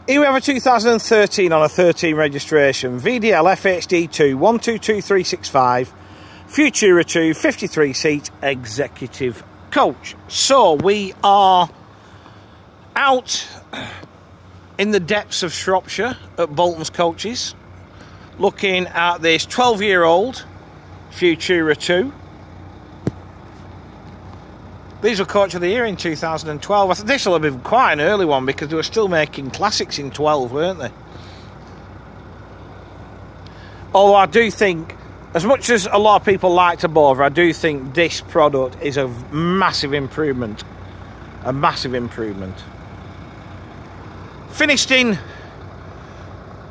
Here we have a 2013 on a 13 registration, VDL FHD2 122365, Futura 2 53 seat executive coach. So we are out in the depths of Shropshire at Bolton's Coaches, looking at this 12-year-old Futura 2. These were Coach of the Year in 2012. I think this will have been quite an early one because they were still making classics in 12, weren't they? Although I do think, as much as a lot of people like to bother, I do think this product is a massive improvement. A massive improvement. Finished in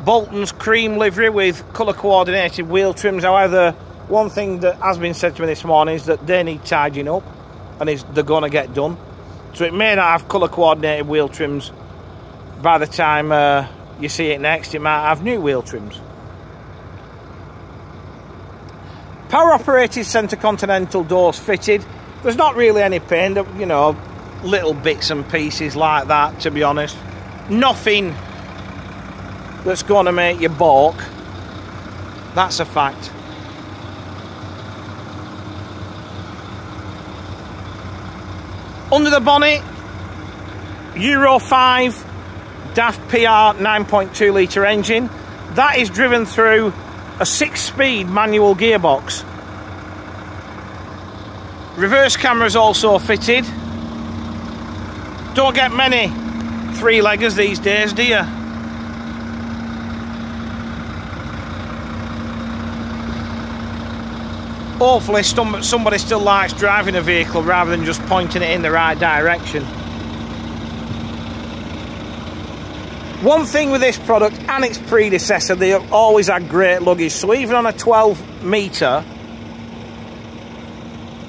Bolton's cream livery with colour coordinated wheel trims. However, one thing that has been said to me this morning is that they need tidying up, and they're going to get done. So it may not have colour coordinated wheel trims by the time you see it next. It might have new wheel trims. Power operated centre continental doors fitted. There's not really any pain, you know, little bits and pieces like that, to be honest. Nothing that's going to make you balk. That's a fact. Under the bonnet, Euro 5 DAF PR 9.2 litre engine. That is driven through a 6-speed manual gearbox. Reverse cameras also fitted. Don't get many three-leggers these days, do you? Hopefully somebody still likes driving a vehicle rather than just pointing it in the right direction. One thing with this product and its predecessor, they have always had great luggage. So even on a 12 metre,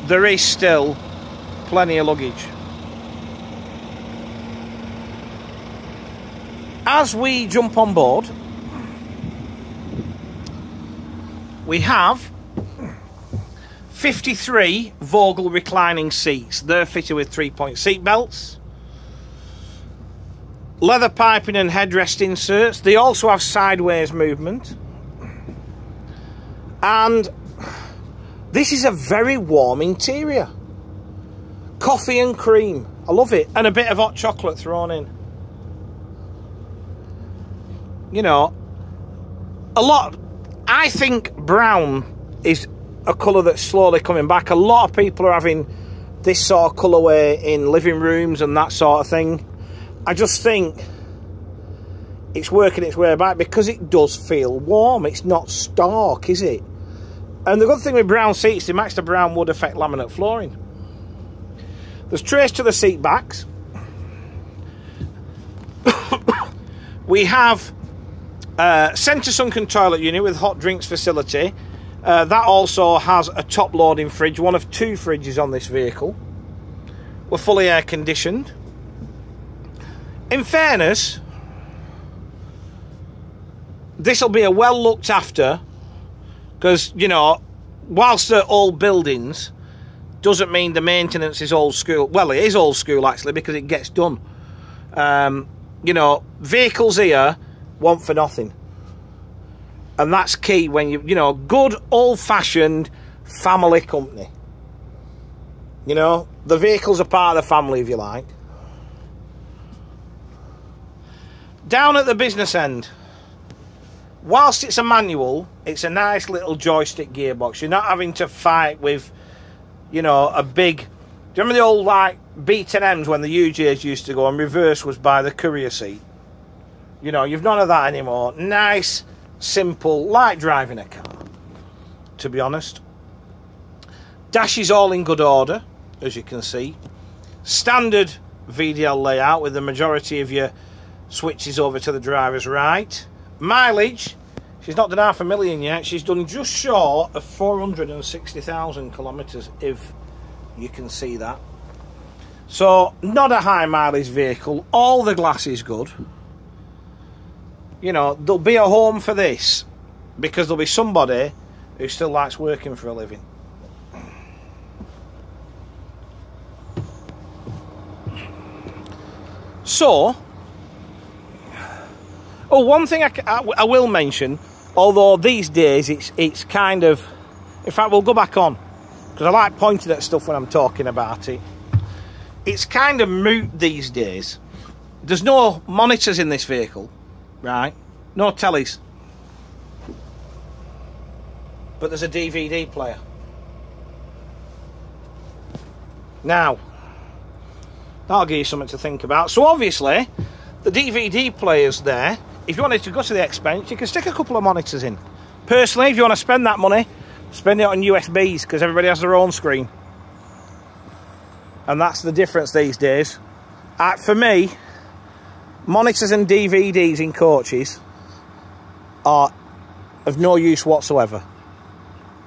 there is still plenty of luggage. As we jump on board, we have 53 Vogel reclining seats. They're fitted with 3-point seat belts, leather piping and headrest inserts. They also have sideways movement, and this is a very warm interior. Coffee and cream, I love it, and a bit of hot chocolate thrown in. You know, I think brown is a colour that's slowly coming back. A lot of people are having this sort of colourway in living rooms and that sort of thing. I just think it's working its way back because it does feel warm. It's not stark, is it? And the good thing with brown seats, they match the brown wood effect laminate flooring. There's trays to the seat backs. We have centre sunken toilet unit with hot drinks facility. That also has a top loading fridge, one of 2 fridges on this vehicle. We're fully air conditioned. In fairness, this will be a well looked after, because, you know, whilst they're old buildings, doesn't mean the maintenance is old school. Well, it is old school actually, because it gets done. You know, vehicles here want for nothing. And that's key when you know, good old-fashioned family company. You know, the vehicles are part of the family, if you like. Down at the business end, whilst it's a manual, it's a nice little joystick gearbox. You're not having to fight with, you know, a big... Do you remember the old, like, B10Ms when the UJs used to go and reverse was by the courier seat? You know, you've none of that anymore. Nice, simple, like driving a car, to be honest. Dash is all in good order, as you can see. Standard VDL layout with the majority of your switches over to the driver's right. Mileage, she's not done 500,000 yet. She's done just short of 460,000 kilometres, if you can see that. So, not a high mileage vehicle. All the glass is good. You know, there'll be a home for this because there'll be somebody who still likes working for a living. So, Oh, one thing I will mention, although these days it's kind of... In fact, we'll go back on, because I like pointing at stuff when I'm talking about it. It's kind of moot these days. There's no monitors in this vehicle, right? No tellies. But there's a DVD player. Now, that'll give you something to think about. So obviously, the DVD player's there. If you wanted to go to the expense, you can stick a couple of monitors in. Personally, if you want to spend that money, spend it on USBs, because everybody has their own screen. And that's the difference these days. For me, monitors and DVDs in coaches are of no use whatsoever.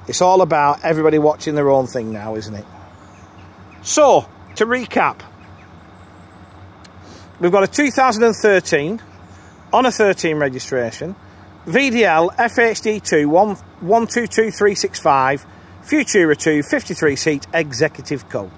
It's all about everybody watching their own thing now, isn't it? So, to recap, we've got a 2013 on a 13 registration, VDL FHD2 122365 Futura 2 53 seat executive coach.